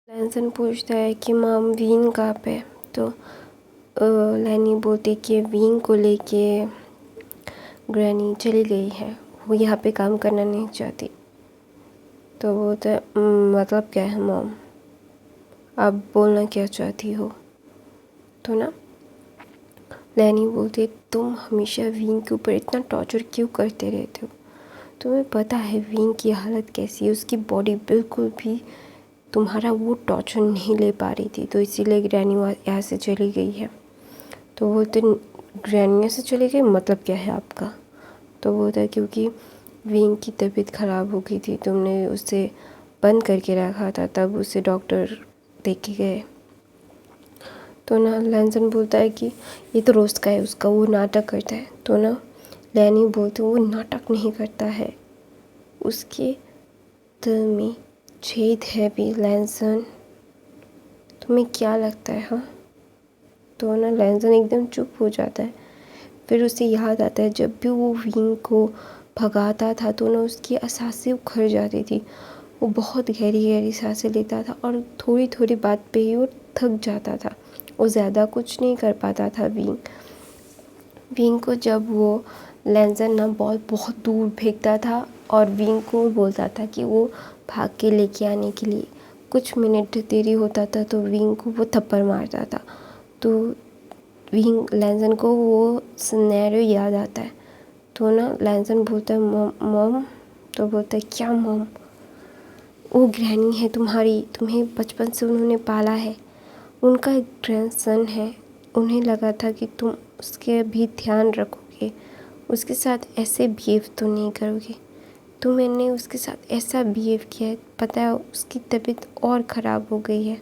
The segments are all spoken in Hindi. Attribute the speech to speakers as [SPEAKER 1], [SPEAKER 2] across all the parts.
[SPEAKER 1] लैनसन पूछता है कि मॉम वीन कहाँ पे है। तो लैनी बोलती है कि वीन को लेके ग्रैनी चली गई है, वो यहाँ पे काम करना नहीं चाहती। तो वो तो मतलब क्या है मॉम, आप बोलना क्या चाहती हो? तो ना लैनी बोलती है तुम हमेशा वीन के ऊपर इतना टॉर्चर क्यों करते रहते हो? तुम्हें पता है वीन की हालत कैसी है, उसकी बॉडी बिल्कुल भी तुम्हारा वो टॉर्चर नहीं ले पा रही थी, तो इसीलिए ग्रैनी यहाँ से चली गई है। तो बोलते ग्रैनी यहाँ से चली गई मतलब क्या है आपका? तो बोलता है क्योंकि वीन की तबीयत ख़राब हो गई थी, तुमने उसे बंद करके रखा था, तब उसे डॉक्टर देख के गए। तो ना लैनसन बोलता है कि ये तो रोज़ का है उसका, वो नाटक करता है। तो ना लैनी बोलती वो नाटक नहीं करता है, उसके दिल में छेद है भी। लैनसन तुम्हें क्या लगता है? हाँ। तो ना लैनसन एकदम चुप हो जाता है। फिर उसे याद आता है जब भी वो वीन को भगाता था तो ना उसकी सांसें उखड़ जाती थी, वो बहुत गहरी गहरी सांसें लेता था और थोड़ी थोड़ी बात पे ही वो थक जाता था, वो ज़्यादा कुछ नहीं कर पाता था। वीन को जब वो लैनसन ना बहुत दूर फेंकता था और वीन को बोलता था कि वो भाग के लेके आने के लिए, कुछ मिनट देरी होता था तो वीन को वो थप्पड़ मारता था। तो लैनसन को वो सिनेरियो याद आता है। तो ना लैनसन बोलता है मॉम। तो बोलता है क्या मॉम? वो ग्रैनी है तुम्हारी, तुम्हें बचपन से उन्होंने पाला है, उनका एक ग्रैंडसन है, उन्हें लगा था कि तुम उसके भी ध्यान रखोगे, उसके साथ ऐसे बिहेव तो नहीं करोगे। तो मैंने उसके साथ ऐसा बिहेव किया है, पता है उसकी तबीयत और ख़राब हो गई है,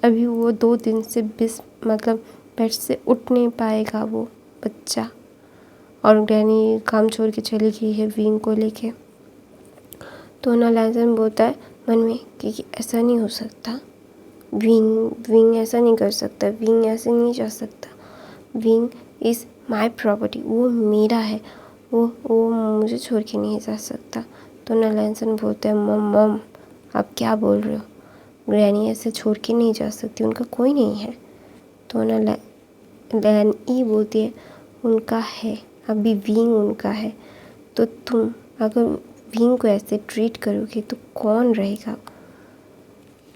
[SPEAKER 1] अभी वो 2 दिन से बेड से उठ नहीं पाएगा वो बच्चा। और ग्रैनी काम छोड़ के चली गई है वीन को लेके। तो ना लैनसन बोलता है मन में कि ऐसा नहीं हो सकता, विंग ऐसा नहीं कर सकता, विंग ऐसे नहीं जा सकता, विंग इज़ माई प्रॉपर्टी, वो मेरा है, वो मुझे छोड़ के नहीं जा सकता। तो ना लैनसन बोलता है मॉम आप क्या बोल रहे हो? ग्रैनी ऐसे छोड़ के नहीं जा सकती, उनका कोई नहीं है। तो ना लैनी बोलती है उनका है, अभी विंग उनका है, तो तुम अगर विंग को ऐसे ट्रीट करोगे तो कौन रहेगा?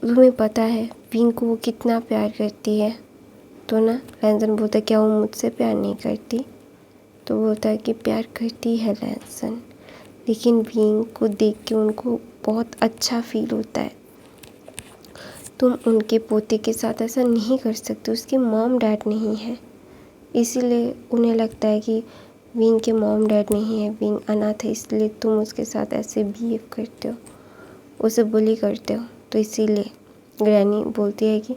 [SPEAKER 1] तुम्हें पता है विंग को वो कितना प्यार करती है। तो ना लैनसन बोलता है क्या वो मुझसे प्यार नहीं करती? तो बोलता है कि प्यार करती है लैनसन, लेकिन विंग को देख के उनको बहुत अच्छा फील होता है। तुम उनके पोते के साथ ऐसा नहीं कर सकते, उसके मॉम डैड नहीं है, इसीलिए उन्हें लगता है कि विंग के मॉम डैड नहीं है, विंग अनाथ है, इसलिए तुम उसके साथ ऐसे बिहेव करते हो, उसे बुली करते हो। तो इसीलिए ग्रैनी बोलती है कि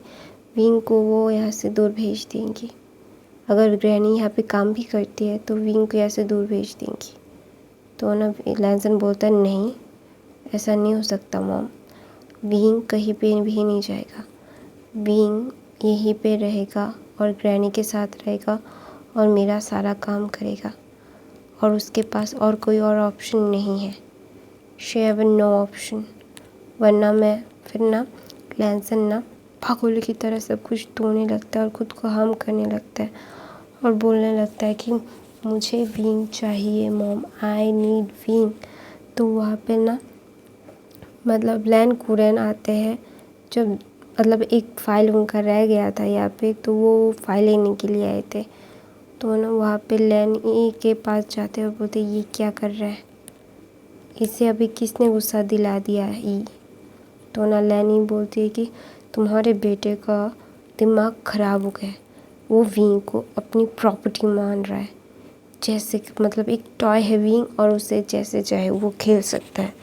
[SPEAKER 1] विंग को वो यहाँ से दूर भेज देंगी, अगर ग्रैनी यहाँ पे काम भी करती है तो विंग को यहाँ से दूर भेज देंगी। तो ना लैनसन बोलता है नहीं, ऐसा नहीं हो सकता मॉम, विंग कहीं पे भी नहीं जाएगा, विंग यहीं पे रहेगा और ग्रैनी के साथ रहेगा और मेरा सारा काम करेगा, और उसके पास और कोई और ऑप्शन नहीं है, शी हैव नो ऑप्शन। वरना मैं फिर ना लैनसन ना पागल की तरह सब कुछ तोड़ने लगता है और ख़ुद को हार्म करने लगता है और बोलने लगता है कि मुझे विंग चाहिए मॉम, आई नीड विंग। तो वहाँ पे ना लैन कुरैन आते हैं, जब एक फ़ाइल उनका रह गया था यहाँ पे, तो वो फाइल लेने के लिए आए थे। तो ना वहाँ पे लैन ई के पास जाते हैं और बोलते ये क्या कर रहा है, इसे अभी किसने गुस्सा दिला दिया है ई? तो ना लैनी बोलती है कि तुम्हारे बेटे का दिमाग ख़राब हो गया है, वो विंग को अपनी प्रॉपर्टी मान रहा है, जैसे एक टॉय है विंग और उसे जैसे चाहे वो खेल सकता है।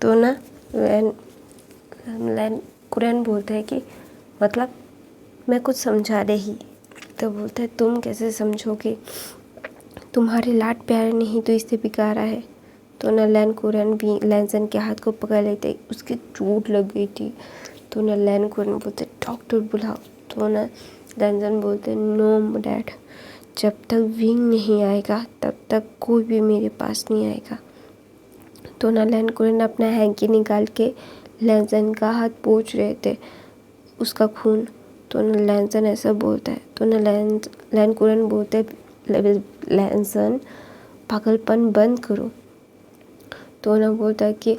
[SPEAKER 1] तो ना लैन कुरैन बोलता है कि मैं कुछ समझा रही। तो बोलता है तुम कैसे समझोगे, तुम्हारे लाड प्यार ने ही तो इसे बिगाड़ा है। तो ना लैन कुरैन भी लैनसन के हाथ को पकड़ लेते, उसकी चोट लग गई थी। तो ना लैन कुरैन बोलते डॉक्टर बुलाओ। तो ना लैनसन बोलते नो डैड, जब तक विंग नहीं आएगा तब तक कोई भी मेरे पास नहीं आएगा। तो ना लैन कुरैन अपना हैंकी निकाल के लैनसन का हाथ पोंछ रहे थे उसका खून। तो ना लैनसन ऐसा बोलता है, तो ना लैन कुरन बोलते है लैनसन पागलपन बंद करो। तो ना बोलता है कि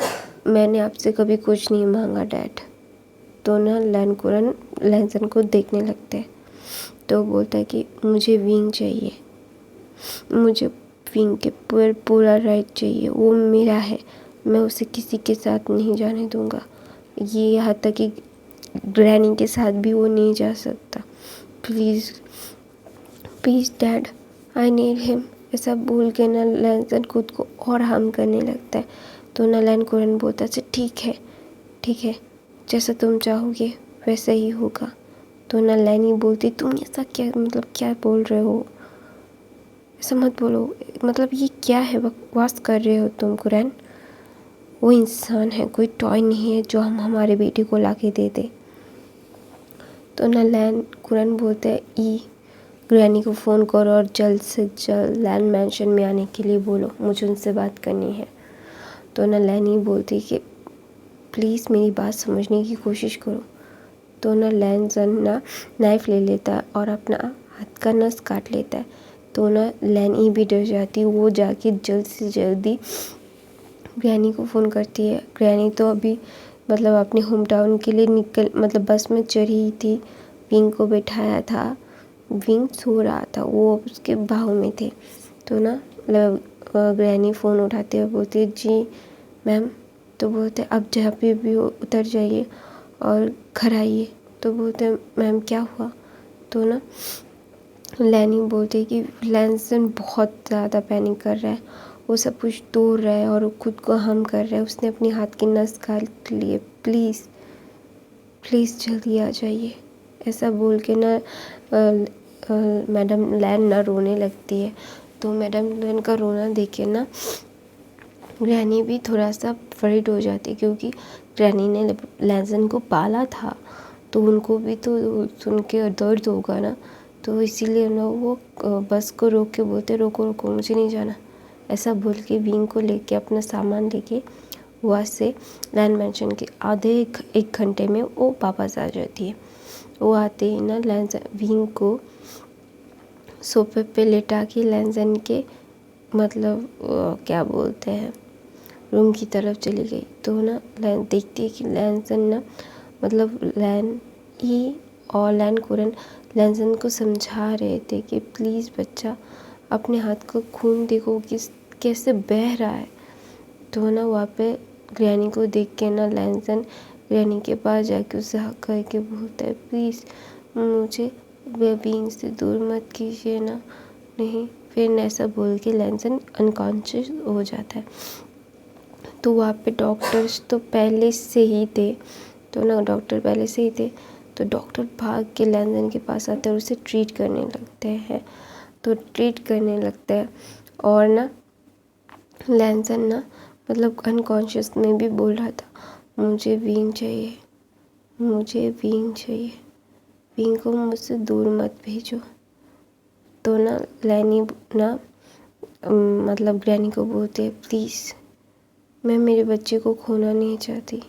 [SPEAKER 1] मैंने आपसे कभी कुछ नहीं मांगा डैड। तो ना लैन कुरन लैनसन को देखने लगते हैं। तो बोलता है कि मुझे विंग चाहिए, मुझे विंग के पूरा राइट चाहिए, वो मेरा है, मैं उसे किसी के साथ नहीं जाने दूंगा। ये यहाँ तक कि ग्रैनी के साथ भी वो नहीं जा सकता। Please please dad, I need him. ऐसा बोल के ना लैनसन खुद को और हार्म करने लगता है। तो ना लैन कुरन बोलता है ठीक है, जैसा तुम चाहोगे वैसा ही होगा। तो ना लैनी बोलती तुम ऐसा क्या बोल रहे हो, ऐसा मत बोलो, मतलब ये क्या है बकवास कर रहे हो तुम कुरैन। वो इंसान है, कोई टॉय नहीं है जो हम हमारे बेटे को ला के दे दे। तो ना लैन कुरैन बोलते हैं ई ग्रैनी को फ़ोन करो और जल्द से जल्द लैन मैंशन में आने के लिए बोलो, मुझे उनसे बात करनी है। तो ना लैनी बोलती कि प्लीज़ मेरी बात समझने की कोशिश करो। तो ना लैनसन ना नाइफ ले लेता है और अपना हाथ का नस काट लेता है। तो ना लैनी भी डर जाती है, वो जाके जल्द से जल्दी ग्रैनी को फ़ोन करती है। ग्रैनी तो अभी अपने होम टाउन के लिए बस में चढ़ी थी, विंग को बैठाया था, विंग सो रहा था, वो उसके बाहों में थे। तो ना ग्रैनी फ़ोन उठाते हुए बोलती है जी मैम। तो बोलते अब जहाँ पे भी हो उतर जाइए और घर आइए। तो बोलते मैम क्या हुआ। तो ना लैनी बोलते कि लैनसन बहुत ज़्यादा पैनिक कर रहा है, वो सब कुछ तोड़ रहा है और वो खुद को हार्म कर रहा है, उसने अपने हाथ की नस काट लिए, प्लीज़ प्लीज़ जल्दी आ जाइए। ऐसा बोल के ना मैडम लैन ना रोने लगती है। तो मैडम लैन का रोना देख के ना ग्रैनी भी थोड़ा सा वरीड हो जाती है, क्योंकि ग्रैनी ने लैनसन को पाला था, तो उनको भी तो सुन के दर्द होगा ना। तो इसीलिए ना वो बस को रोक के बोलते रोको रोको मुझे नहीं जाना। ऐसा बोल के विंग को लेके अपना सामान लेके वहाँ से लैन मैंशन के आधे एक घंटे में वो वापस आ जाती है। वो आते ही ना विंग को सोफे पे लेटा के लैनसन के क्या बोलते हैं रूम की तरफ चली गई। तो ना लैन देखती है कि लैनसन ना लैन ई और लैन कुरन लैनसन को समझा रहे थे कि प्लीज़ बच्चा अपने हाथ का खून देखो कैसे बह रहा है। तो ना वहाँ पे ग्रैनी को देख के ना लैनसन ग्रैनी के पास जाके उससे हक करके बोलता है प्लीज़ मुझे बीइंग से दूर मत कीजिए ना। नहीं, फिर ऐसा बोल के लैनसन अनकॉन्शियस हो जाता है। तो वहाँ पे डॉक्टर्स तो पहले से ही थे। तो ना डॉक्टर पहले से ही थे, तो डॉक्टर भाग के लैनसन के पास आते हैं और उसे ट्रीट करने लगते हैं। तो ट्रीट करने लगते हैं और ना लैनसन ना अनकॉन्शियस में भी बोल रहा था मुझे विंग चाहिए, मुझे विंग चाहिए, विंग को मुझसे दूर मत भेजो। तो ना लैनी ना ग्रैनी को बोलते हैं प्लीज़ मैं मेरे बच्चे को खोना नहीं चाहती।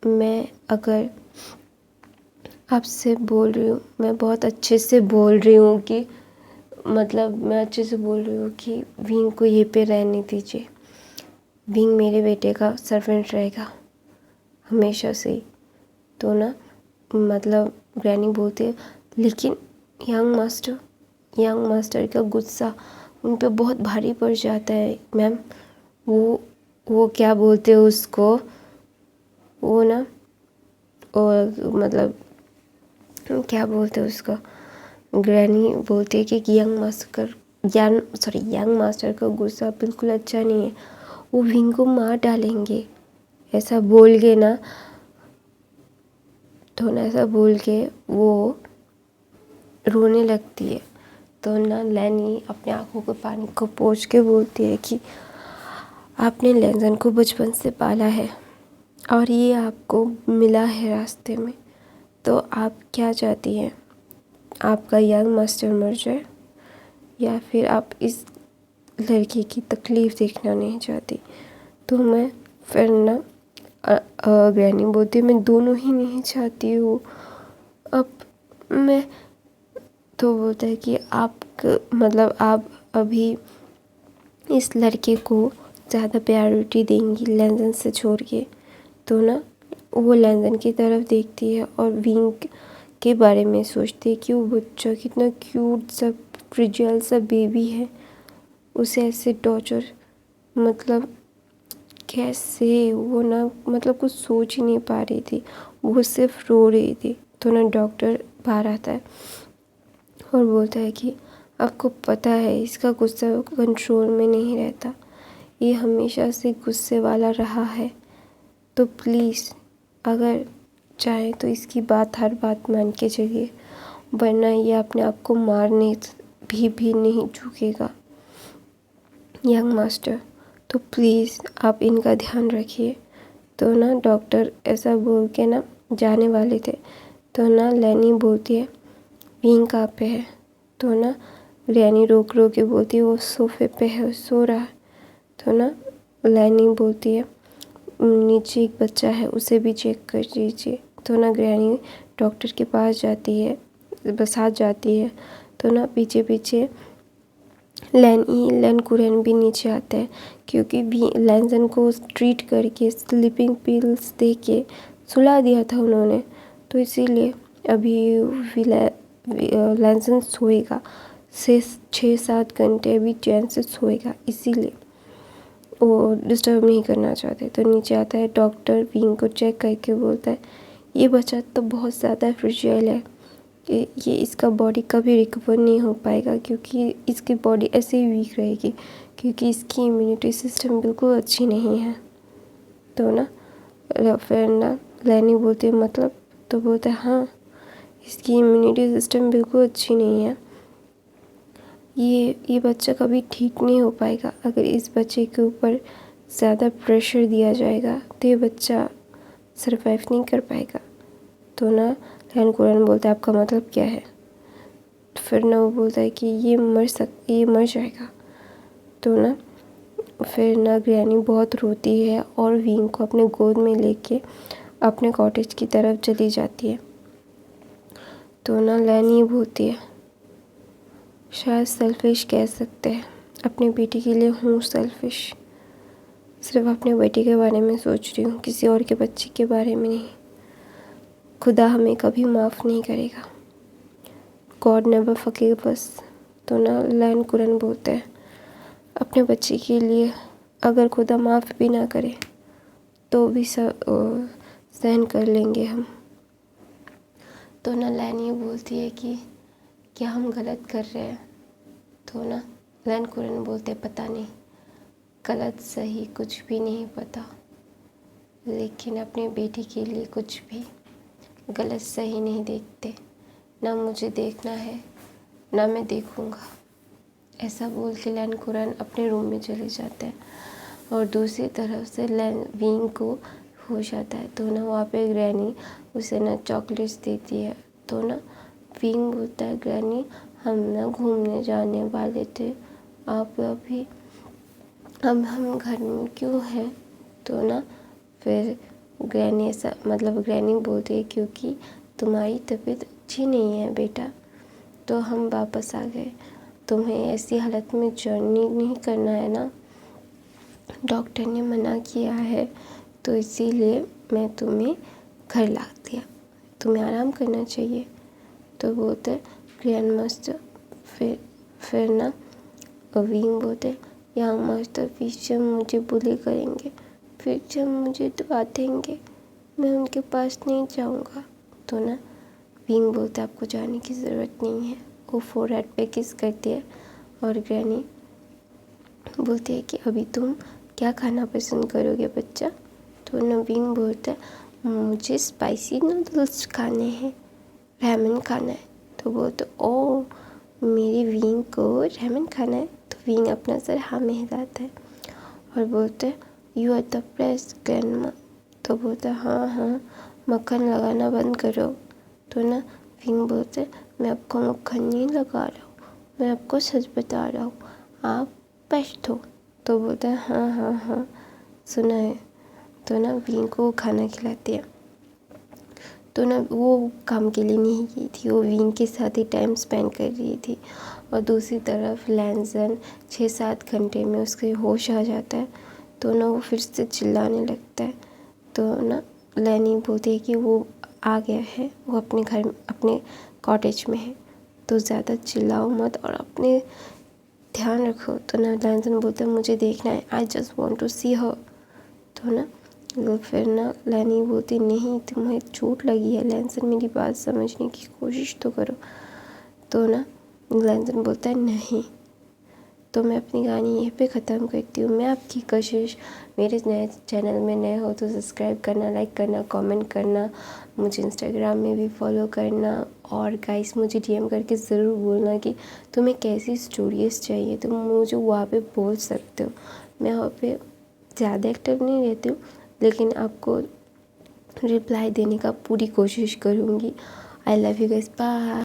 [SPEAKER 1] मैं अगर आपसे बोल रही हूँ, मैं बहुत अच्छे से बोल रही हूँ कि मैं अच्छे से बोल रही हूँ कि विंग को ये पे रहने दीजिए। विंग मेरे बेटे का सर्वेंट रहेगा हमेशा से ही। तो ना ग्रैनी बोलती है लेकिन यंग मास्टर का गुस्सा उन पे बहुत भारी पड़ जाता है मैम। वो क्या बोलते हैं उसको, वो ना और क्या बोलते हैं उसको। ग्रैनी बोलती है कि यंग मास्टर का गुस्सा बिल्कुल अच्छा नहीं है, वो विंग को मार डालेंगे। ऐसा बोल के ना ऐसा बोल के वो रोने लगती है। तो ना लैनी अपने आँखों को पानी को पोंछ के बोलती है कि आपने लैनसन को बचपन से पाला है और ये आपको मिला है रास्ते में, तो आप क्या चाहती हैं, आपका यंग मास्टर मर जाए या फिर आप इस लड़की की तकलीफ़ देखना नहीं चाहती। तो मैं फिर ना ग्रैनी बोलती है मैं दोनों ही नहीं चाहती हूँ। अब मैं तो बोलता है कि आप अभी इस लड़के को ज़्यादा प्रायोरिटी देंगी लैंजन से छोड़ के। तो ना वो लैंजन की तरफ देखती है और विंग के बारे में सोचती है कि वो बच्चा कितना क्यूट सा फ्रिजियल सा बेबी है, उसे ऐसे टॉर्चर कैसे वो ना कुछ सोच ही नहीं पा रही थी, वो सिर्फ रो रही थी। तो ना डॉक्टर बाहर आता है और बोलता है कि आपको पता है इसका गुस्सा कंट्रोल में नहीं रहता, ये हमेशा से गुस्से वाला रहा है, तो प्लीज़ अगर चाहे तो इसकी हर बात मान के चलिए, वरना ये अपने आप को मारने भी नहीं झुकेगा। यंग मास्टर, तो प्लीज़ आप इनका ध्यान रखिए। तो ना डॉक्टर ऐसा बोल के ना जाने वाले थे, तो ना लैनी बोलती है विंग कहाँ पे है। तो ना लैनी रोक के बोलती है वो सोफे पे है, सो रहा है। तो ना लैनी बोलती है नीचे एक बच्चा है, उसे भी चेक कर दीजिए। तो ना ग्रैनी डॉक्टर के पास जाती है, साथ जाती है। तो ना पीछे पीछे लैन कुरैन भी नीचे आता है, क्योंकि लैंजन को ट्रीट करके स्लीपिंग पिल्स दे के सुला दिया था उन्होंने, तो इसीलिए अभी लैंजन सोएगा, से 6-7 घंटे अभी चैन से सोएगा, इसीलिए वो डिस्टर्ब नहीं करना चाहते। तो नीचे आता है डॉक्टर, विंग को चेक करके बोलता है ये बच्चा तो बहुत ज़्यादा फ्रिजाइल है, ये इसका बॉडी कभी रिकवर नहीं हो पाएगा, क्योंकि इसकी बॉडी ऐसे ही वीक रहेगी, क्योंकि इसकी इम्यूनिटी सिस्टम बिल्कुल अच्छी नहीं है। तो ना फिर ना लैनी बोलती है तो बोलता है हाँ, इसकी इम्यूनिटी सिस्टम बिल्कुल अच्छी नहीं है, ये बच्चा कभी ठीक नहीं हो पाएगा। अगर इस बच्चे के ऊपर ज़्यादा प्रेशर दिया जाएगा तो ये बच्चा सरवाइव नहीं कर पाएगा। तो ना लैन कुरैन बोलता है आपका मतलब क्या है। फिर ना वो बोलता है कि ये मर जाएगा। तो ना फिर ना ग्रैनी बहुत रोती है और विंग को अपने गोद में लेके अपने कॉटेज की तरफ चली जाती है। तो ना लैनी बोलती है शायद सेल्फिश कह सकते हैं, अपनी बेटी के लिए हूँ सेल्फिश, सिर्फ अपने बेटी के बारे में सोच रही हूँ, किसी और के बच्चे के बारे में नहीं। खुदा हमें कभी माफ़ नहीं करेगा, गॉड नेवर फॉरगिव अस। तो ना लैन कुरैन बोलते हैं अपने बच्चे के लिए अगर खुदा माफ़ भी ना करे तो भी सहन कर लेंगे हम। तो ना लैन ये बोलती है कि क्या हम गलत कर रहे हैं। तो ना लैन कुरैन बोलते पता नहीं, गलत सही कुछ भी नहीं पता, लेकिन अपने बेटी के लिए कुछ भी गलत सही नहीं देखते, ना मुझे देखना है ना मैं देखूँगा। ऐसा बोल के लैन कुरैन अपने रूम में चले जाते हैं और दूसरी तरफ से विंग को हो जाता है। तो ना वहाँ पे ग्रैनी उसे ना चॉकलेट्स देती है। तो ना विंग बोलता है ग्रैनी हम ना घूमने जाने वाले थे, आप अभी हम घर में क्यों हैं। तो ना फिर ग्रैनी ग्रैनी बोलती है क्योंकि तुम्हारी तबीयत अच्छी नहीं है बेटा, तो हम वापस आ गए, तुम्हें ऐसी हालत में जर्नी नहीं करना है ना, डॉक्टर ने मना किया है, तो इसीलिए मैं तुम्हें घर ला दिया, तुम्हें आराम करना चाहिए। तो बोलते ग्रैंड मास्टर फिर ना विंग बोलते यंग मास्टर फिर जब मुझे बुली करेंगे, फिर जब मुझे दुआ देंगे, मैं उनके पास नहीं जाऊंगा। तो ना विंग बोलते आपको जाने की ज़रूरत नहीं है, वो फोरहेड पे किस करती है और ग्रैनी बोलती है कि अभी तुम क्या खाना पसंद करोगे बच्चा। तो ना विंग बोलता है मुझे स्पाइसी नूडल्स खाने हैं, रामेन खाना है। तो बोलते ओ मेरी विंग को रामेन खाना है। तो विंग अपना सर हाँ में हिलाता है और बोलते you are the best grandma. तो बोलता हाँ हाँ मक्खन लगाना बंद करो। तो ना विंग बोलते मैं आपको मक्खन नहीं लगा रहा हूँ, मैं आपको सच बता रहा हूँ, आप बेस्ट हो। तो बोलता है हाँ हाँ हाँ सुना है। तो ना वीन को खाना खिलाते हैं। तो ना वो काम के लिए नहीं की थी, वो वीन के साथ ही टाइम स्पेंड कर रही थी। और दूसरी तरफ लैंसन 6-7 घंटे में उसके होश आ जाता है। तो ना वो फिर से चिल्लाने लगता है। तो ना लैनी बोलती है कि वो आ गया है, वो अपने घर अपने कॉटेज में है, तो ज़्यादा चिल्लाओ मत और अपने ध्यान रखो। तो ना लैंसन बोलता है मुझे देखना है, आई जस्ट वॉन्ट टू सी हर। तो ना फिर ना लैनी बोलती नहीं, तुम्हें चोट लगी है लैंसन, मेरी बात समझने की कोशिश तो करो। तो ना लैंसन बोलता है नहीं। तो मैं अपनी कहानी यहीं पे ख़त्म करती हूँ। मैं आपकी कोशिश, मेरे नए चैनल में नए हो तो सब्सक्राइब करना, लाइक करना, कमेंट करना, मुझे इंस्टाग्राम में भी फॉलो करना। और गाइस मुझे डीएम करके ज़रूर बोलना कि तुम्हें कैसी स्टोरीज़ चाहिए, तुम मुझे वहाँ पे बोल सकते हो। मैं वहाँ पे ज़्यादा एक्टिव नहीं रहती हूँ, लेकिन आपको रिप्लाई देने का पूरी कोशिश करूँगी। I love you guys, bye.